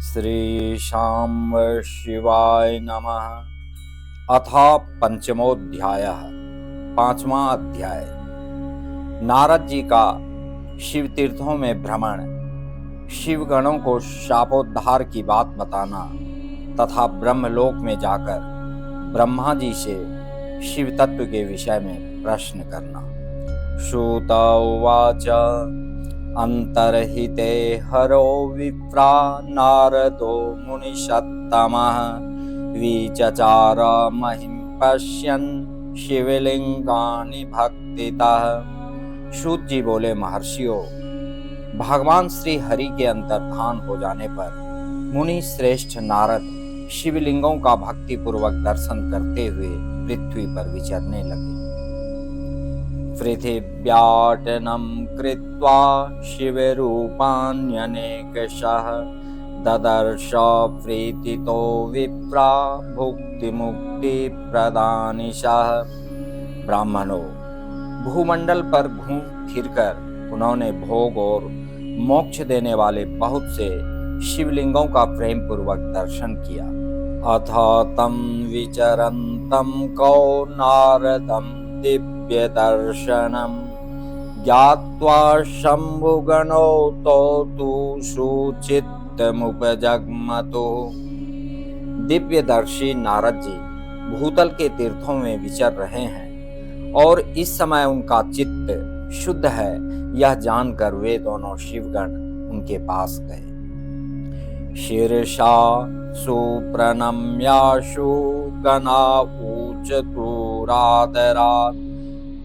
श्री शाम शिवाय नमः। अथ पंचमोऽध्यायः। पांचवा अध्याय। नारद जी का शिव तीर्थों में भ्रमण, शिवगणों को शापोद्धार की बात बताना तथा ब्रह्मलोक में जाकर ब्रह्मा जी से शिव तत्व के विषय में प्रश्न करना। श्रुत उवाच अंतर्हिते हरो विप्रा नारदो मुनिषत्तमः विचचार महिं पश्यन् शिवलिंगानि भक्तितः। सूत जी बोले, महर्षियों, भगवान श्री हरि के अंतर्धान हो जाने पर मुनि श्रेष्ठ नारद शिवलिंगों का भक्ति पूर्वक दर्शन करते हुए पृथ्वी पर विचरने लगे। पृथिव्याटनं कृत्वा शिवरूपाण्यनेकशः ददर्श प्रीतितो विप्रा भुक्तिमुक्ति प्रदानिशः। ब्राह्मणों, भूमंडल पर घूम फिरकर उन्होंने भोग और मोक्ष देने वाले बहुत से शिवलिंगों का प्रेम पूर्वक दर्शन किया। अथ तं विचरन्तं कौ नारदं दिव्य दर्शनम् ज्ञात्वा शंभुगणो तु सुचित्तमुपजग्मतो। दिव्यदर्शी नारद जी भूतल के तीर्थों में विचर रहे हैं और इस समय उनका चित्त शुद्ध है, यह जानकर वे दोनों शिवगण उनके पास गए। शीर्षा सुप्रणम्याशु गणा ऊचतुरादरात्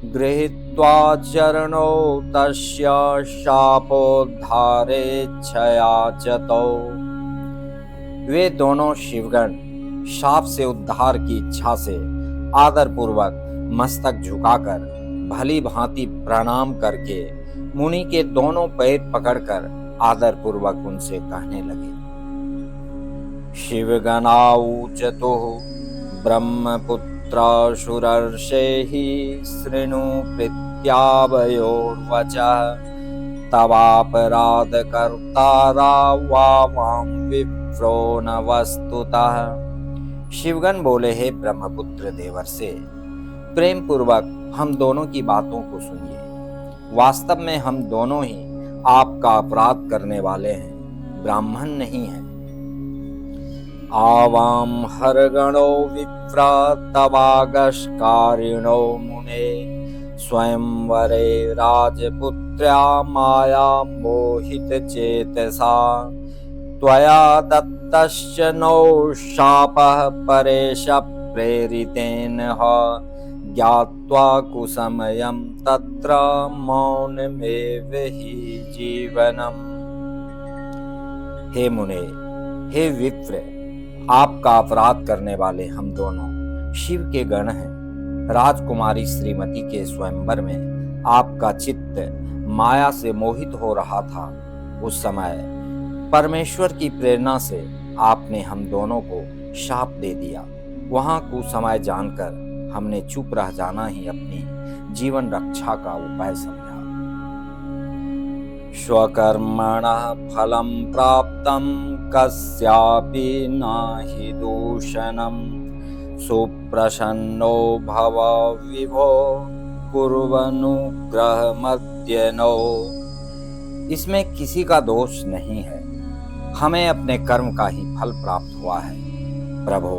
गृहीत्वा चरणौ तस्य शापोद्धारेच्छया चतौ। वे दोनों शिवगण शाप से उद्धार की इच्छा से आदर पूर्वक मस्तक झुकाकर भली भांति प्रणाम करके मुनि के दोनों पैर पकड़कर आदर पूर्वक उनसे कहने लगे। शिवगणाऊचतुः ब्रह्मपुत्रासुरर्षेहि शृणु प्रीत्यावयोर्वचः तवापराध कर्तारा वां विप्रो न वस्तुतः। शिवगण बोले, हे ब्रह्मपुत्र देवर्षे, प्रेम पूर्वक हम दोनों की बातों को सुनिए। वास्तव में हम दोनों ही आपका अपराध करने वाले हैं, ब्राह्मण नहीं हैं। आवाम हरगणो विप्रा तवागस्कारिणो मुने स्वयंवरे राजपुत्र्या माया मोहित चेतसा त्वया दत्तश्च नो शापः परेश प्रेरितेन ज्ञात्वा कुसमयं तत्र मौनमेव हि जीवनम्। हे मुने, हे विप्र, आपका अपराध करने वाले हम दोनों शिव के गण हैं। राजकुमारी श्रीमती के स्वयंवर में आपका चित्त माया से मोहित हो रहा था। उस समय परमेश्वर की प्रेरणा से आपने हम दोनों को शाप दे दिया। वहां कुसमय जानकर हमने चुप रह जाना ही अपनी जीवन रक्षा का उपाय समझा। स्वकर्मणः फलं प्राप्तं कस्यापि नाहि दूषणम् सुप्रसन्नो भव विभो कुर्वनुग्रहमद्यनो। इसमें किसी का दोष नहीं है, हमें अपने कर्म का ही फल प्राप्त हुआ है। प्रभो,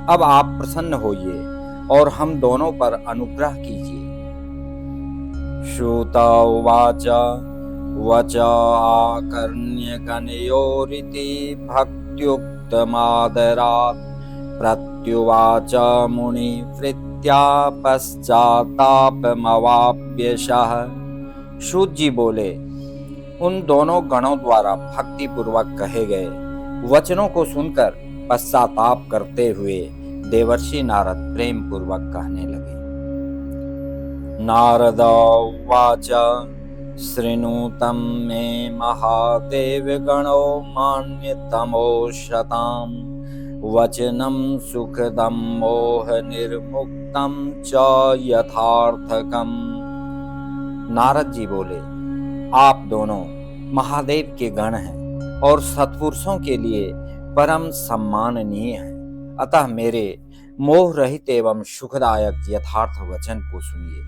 अब आप प्रसन्न होइए और हम दोनों पर अनुग्रह कीजिए। श्रुत उवाच वच आकर्ण्य गणयोरिति भक्त्युक्तमादरात् प्रत्युवाच मुनि प्रीत्या पश्चात्तापमवाप्यशः। सूत जी बोले, उन दोनों गणों द्वारा भक्ति पूर्वक कहे गए वचनों को सुनकर पश्चाताप करते हुए देवर्षि नारद प्रेम पूर्वक कहने लगे। नारद उवाच शृणुतं मे महादेव गणो मान्यतमो शतां वचनं सुखदं मोह निर्मुक्तं च यथार्थकम्। नारद जी बोले, आप दोनों महादेव के गण हैं। और सत्पुरुषों के लिए परम सम्माननीय है। अतः मेरे मोह रहित एवं सुखदायक यथार्थ वचन को सुनिए।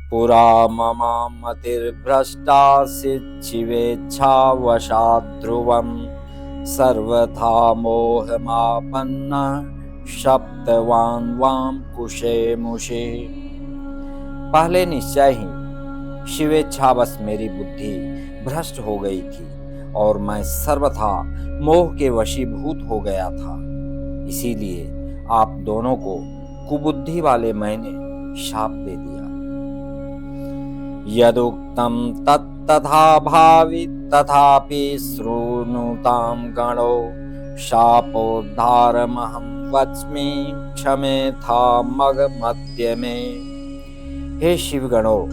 पुरा मम मतिर्भ्रष्टा शिवेच्छा वशात् ध्रुवम् सर्वथा मोहमापन्ना शप्तवान् वाम कुशे मुषे। पहले निश्चय ही शिवेच्छावश मेरी बुद्धि भ्रष्ट हो गई थी और मैं सर्वथा मोह के वशीभूत हो गया था। इसीलिए आप दोनों को कुबुद्धि वाले मैंने शाप दे दिया। यदुक्तम तत्तथा भावित तथापि श्रृणुतां गणो शापोद्धारमहं वच्मि क्षमेथा मग मध्य में। हे शिवगणों,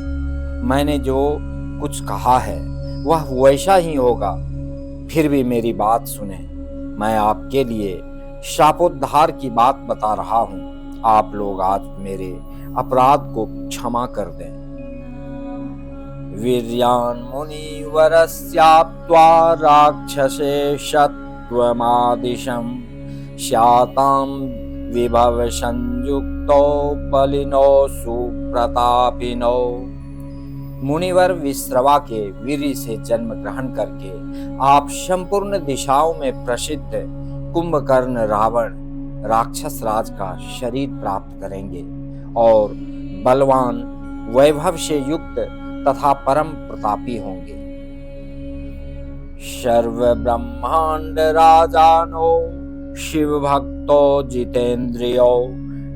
मैंने जो कुछ कहा है वह वैसा ही होगा, फिर भी मेरी बात सुने। मैं आपके लिए शापोद्धार की बात बता रहा हूँ। आप लोग आज मेरे अपराध को क्षमा कर दें। वीर्यान् मुनिवरस्याप्त्वा राक्षसे शत्वमादिशं स्यातां विभव संयुक्तो बलिनो सुप्रतापिनो। मुनिवर विश्रवा के वीर्य से जन्म ग्रहण करके आप संपूर्ण दिशाओं में प्रसिद्ध कुंभकर्ण रावण राक्षस राज का शरीर प्राप्त करेंगे और बलवान वैभव से युक्त तथा परम प्रतापी होंगे। सर्व ब्रह्मांड राजानो शिव भक्तो जितेंद्रियो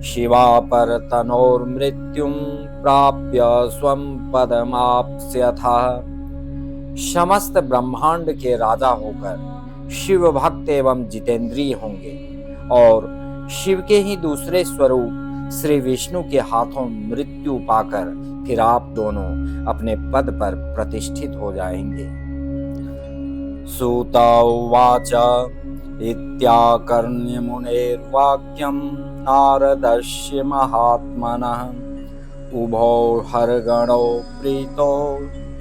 शिवापर तनोर्मृत्युम प्राप्य स्वं पदमाप्स्यथः। समस्त ब्रह्मांड के राजा होकर शिव भक्त एवं जितेंद्रिय होंगे और शिव के ही दूसरे स्वरूप श्री विष्णु के हाथों मृत्यु पाकर फिर आप दोनों अपने पद पर प्रतिष्ठित हो जाएंगे। सूत उवाच इत्याकर्ण्य मुनेर्वाक्यं नारदस्य महात्मनः उभौ हरगणो प्रीतो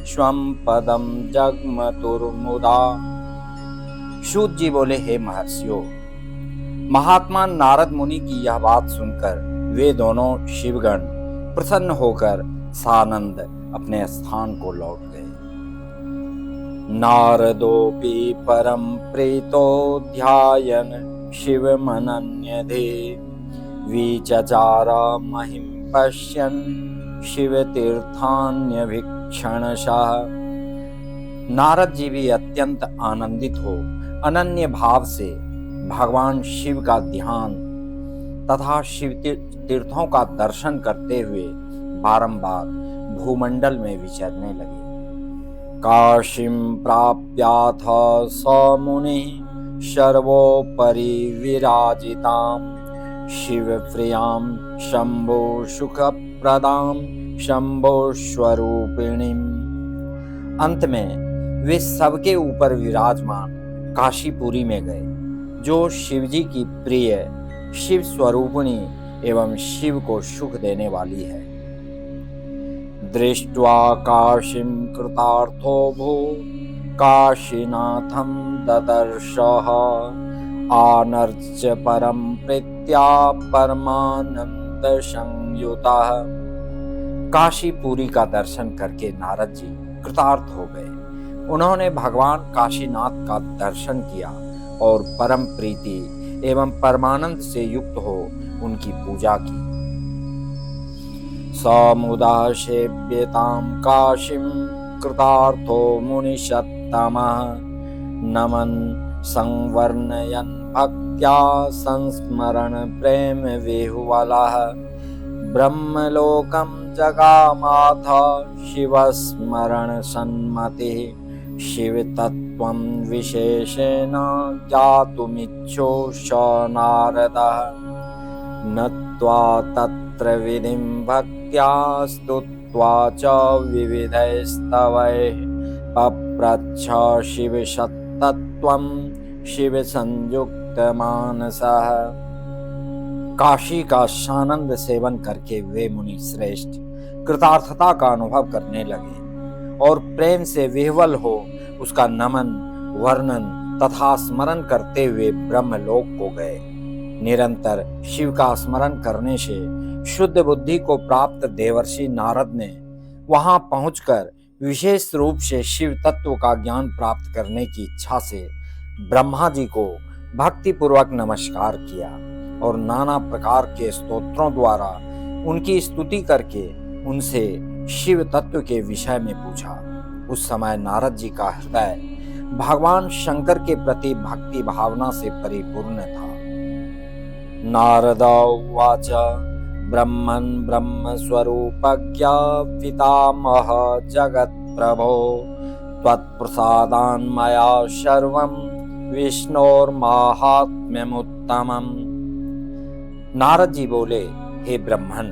स्वं पदं जग्मतुर्मुदा। सूत जी बोले, हे महर्षियों, महात्मा नारद मुनि की यह बात सुनकर वे दोनों शिवगण प्रसन्न होकर सानंद अपने स्थान को लौट गए। नारदोपि परम प्रीतो ध्यायन् शिवमनन्यधे विचचार महिं पश्यन् शिवतीर्थान्यभीक्षणशः। नारद जी भी अत्यंत आनंदित हो अनन्य भाव से भगवान शिव का ध्यान तथा शिव तीर्थों का दर्शन करते हुए बारंबार भूमंडल में विचरने लगे। काशीं प्राप्याथ स मुनिः सर्वोपरि विराजितां शिवप्रियां शंभो सुखप्रदां शंभो स्वरूपिणीम्। अंत में वे सबके ऊपर विराजमान काशीपुरी में गए, जो शिवजी की प्रिय शिव स्वरूपिणी एवं शिव को सुख देने वाली है। दृष्ट्वा काशीं कृतार्थो भू काशीनाथं ददर्शः आनर्च्य परम प्रीत्या परमानंद संयुतः। काशीपुरी का दर्शन करके नारद जी कृतार्थ हो गए। उन्होंने भगवान काशीनाथ का दर्शन किया और परम प्रीति एवं परमानंद से युक्त हो उनकी पूजा की। समुदासेव्यतां काशीं कृतार्थो मुनिषत्तमः नमन् संवर्णयन् भक्त्या संस्मरण प्रेम विह्वलः ब्रह्मलोकं जगामाथ शिवस्मरण सन्मतिः शिवतत्त्वं विशेषेण ज्ञातुमिच्छुष नारदः नत्वा तत्र विधिं भक्त्या स्तुत्वा च विविधैस्तवैः पप्रच्छ शिवसत्तत्त्वं शिवसंयुक्तमानसः। काशी का सानंद सेवन करके वे मुनि श्रेष्ठ कृतार्थता का अनुभव करने लगे और प्रेम से विह्वल हो उसका नमन वर्णन तथा स्मरण करते हुए ब्रह्मलोक को गए। निरंतर शिव का स्मरण करने से शुद्ध बुद्धि को प्राप्त देवर्षि नारद ने वहां पहुंचकर विशेष रूप से शिव तत्व का ज्ञान प्राप्त करने की इच्छा से ब्रह्मा जी को भक्ति पूर्वक नमस्कार किया और नाना प्रकार के स्तोत्रों द्वारा उनकी स्तुति करके उनसे शिव तत्व के विषय में पूछा। उस समय नारद जी का हृदय भगवान शंकर के प्रति भक्ति भावना से परिपूर्ण था। नारद उवाच ब्रह्मन् ब्रह्म स्वरूपज्ञ पितामह जगत् प्रभो त्वत्प्रसादान् मया सर्वं विष्णोर्माहात्म्यमुत्तमम्। नारद जी बोले, हे ब्रह्मन,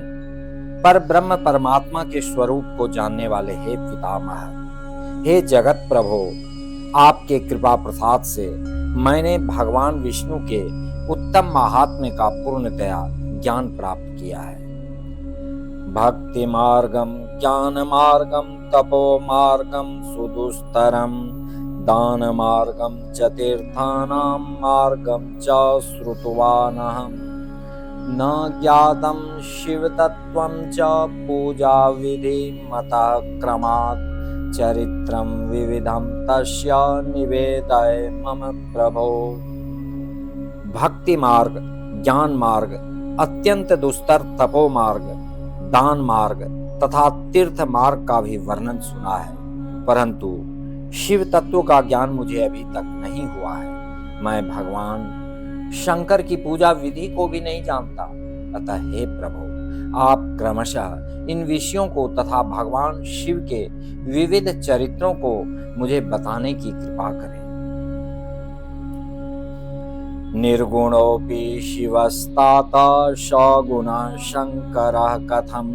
पर ब्रह्म परमात्मा के स्वरूप को जानने वाले हे पितामह, हे जगत प्रभो, आपके कृपा प्रसाद से मैंने भगवान विष्णु के उत्तम महात्म्य का पूर्णतया ज्ञान प्राप्त किया है। भक्ति मार्गम ज्ञान मार्गम तपो मार्गम सुदुस्तरम दान मार्गम च तीर्थानां मार्गम च श्रुतवानहम् न ज्ञातं शिव तत्त्वं च पूजा विधि मतः क्रमात् चरित्रं विविधं तस्य निवेदय मम प्रभो। भक्ति मार्ग, ज्ञान मार्ग, अत्यंत दुस्तर तपो मार्ग, दान मार्ग तथा तीर्थ मार्ग का भी वर्णन सुना है, परंतु शिव तत्व का ज्ञान मुझे अभी तक नहीं हुआ है। मैं भगवान शंकर की पूजा विधि को भी नहीं जानता। अतः हे प्रभु, आप क्रमशः इन विषयों को तथा भगवान शिव के विविध चरित्रों को मुझे बताने की कृपा करें। निर्गुणोऽपि शिवस्ताता सगुण शंकरः कथं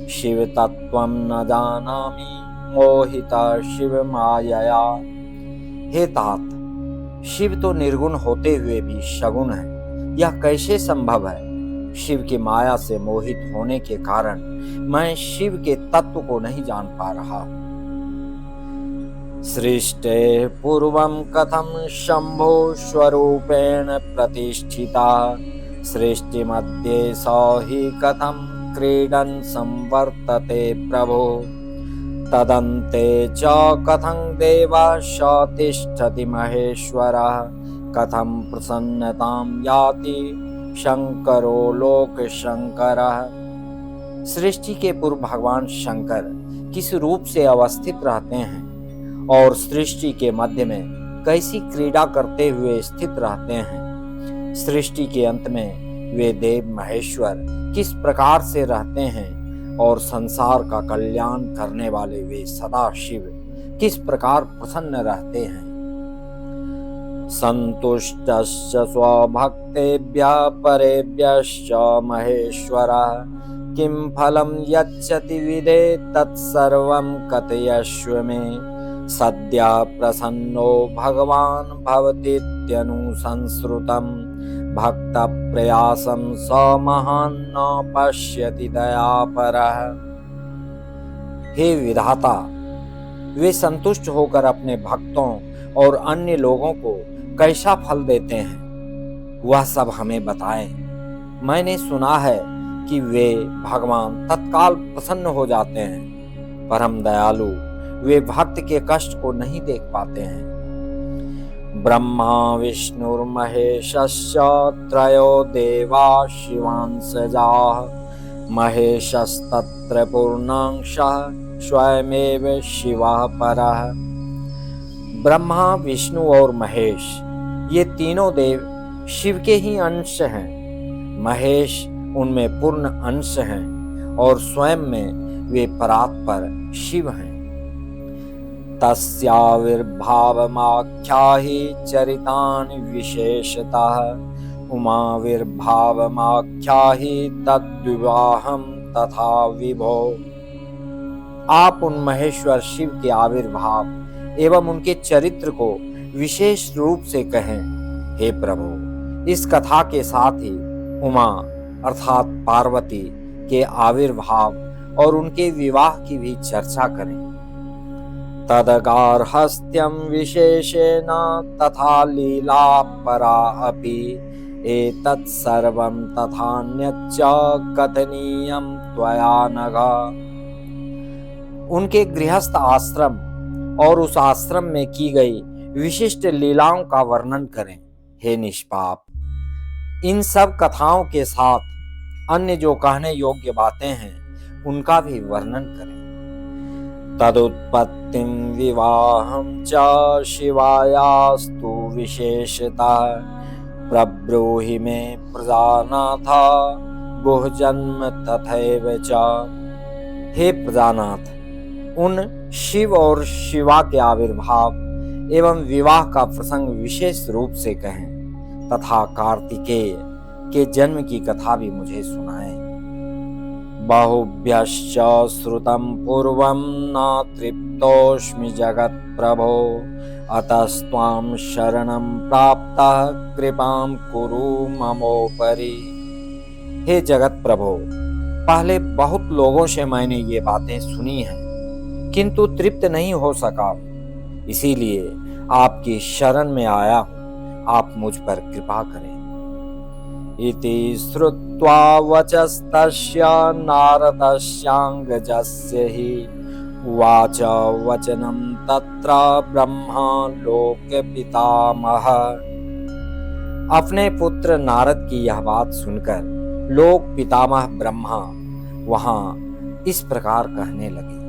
शिव तत्त्वं न जानामि मोहिता शिव मायया। हे तात, शिव तो निर्गुण होते हुए भी सगुण है, यह कैसे संभव है? शिव की माया से मोहित होने के कारण मैं शिव के तत्व को नहीं जान पा रहा। सृष्टे पूर्वं कथं शंभो स्वरूपेण प्रतिष्ठिता सृष्टि मध्ये सौ हि कथं क्रीडन् संवर्तते प्रभो तदन्ते च कथं देवा स तिष्ठति महेश्वरः कथं प्रसन्नतां याति शंकरो लोक शंकरः। सृष्टि के पूर्व भगवान शंकर किस रूप से अवस्थित रहते हैं और सृष्टि के मध्य में कैसी क्रीड़ा करते हुए स्थित रहते हैं। सृष्टि के अंत में वे देव महेश्वर किस प्रकार से रहते हैं और संसार का कल्याण करने वाले वे सदा शिव किस प्रकार प्रसन्न रहते हैं। संतुष्टश्च स्वभक्तेभ्यः परेभ्यश्च महेश्वरः किं फलं यच्छति विदे तत्सर्वं कथयस्व मे सद्यः प्रसन्नो भगवान् भवतीत्यनुसंश्रुतं भक्त प्रयासं स महान् न पश्यति दयापरः। हे विधाता, वे संतुष्ट होकर अपने भक्तों और अन्य लोगों को कैसा फल देते हैं, वह सब हमें बताएं। मैंने सुना है कि वे भगवान तत्काल प्रसन्न हो जाते हैं। परम दयालु वे भक्त के कष्ट को नहीं देख पाते हैं। ब्रह्मा विष्णुर्महेशश्च त्रयो देवा शिवांसजाः महेशस्तत्र पूर्णांशः स्वयमेव शिवः परः। ब्रह्मा, विष्णु और महेश ये तीनों देव शिव के ही अंश हैं। महेश उनमें पूर्ण अंश हैं और स्वयं में वे परात्पर शिव हैं। तस्याविर्भावमाख्याहि चरितानि विशेषतः उमाविर्भावमाख्याहि तद्विवाहं तथा विभो। आप उन महेश्वर शिव के आविर्भाव एवं उनके चरित्र को विशेष रूप से कहें। हे प्रभु, इस कथा के साथ ही उमा अर्थात पार्वती के आविर्भाव और उनके विवाह की भी चर्चा करें। तदगार्हस्थ्यं विशेषेण तथा लीला परा अपि एतत् सर्वं तथान्यच्च कथनीयं त्वया नघ। उनके गृहस्थ आश्रम और उस आश्रम में की गई विशिष्ट लीलाओं का वर्णन करें हे निष्पाप। इन सब कथाओं के साथ अन्य जो कहने योग्य बातें हैं उनका भी वर्णन करें। तदुत्पत्तिं विवाहं च शिवायास्तु विशेषतः प्रब्रूहि मे प्रजानाथ गुह जन्म तथैव च। हे प्रजानाथ, उन शिव और शिवा के आविर्भाव एवं विवाह का प्रसंग विशेष रूप से कहें तथा कार्तिकेय के जन्म की कथा भी मुझे सुनाएं। बहुभ्यश्च श्रुतं पूर्वं न तृप्तोऽस्मि जगत् प्रभो अतस्त्वां शरणं प्राप्तः कृपां कुरु ममोपरि। हे जगत प्रभो, पहले बहुत लोगों से मैंने ये बातें सुनी हैं किंतु तृप्त नहीं हो सका, इसीलिए आपकी शरण में आया हूँ, आप मुझ पर कृपा करें। इति श्रुत्वा वचस्तस्य नारदस्याङ्गजस्य हि उवाच वचनं तत्र ब्रह्मा लोकपितामह। अपने पुत्र नारद की यह बात सुनकर लोक पितामह ब्रह्मा वहां इस प्रकार कहने लगे।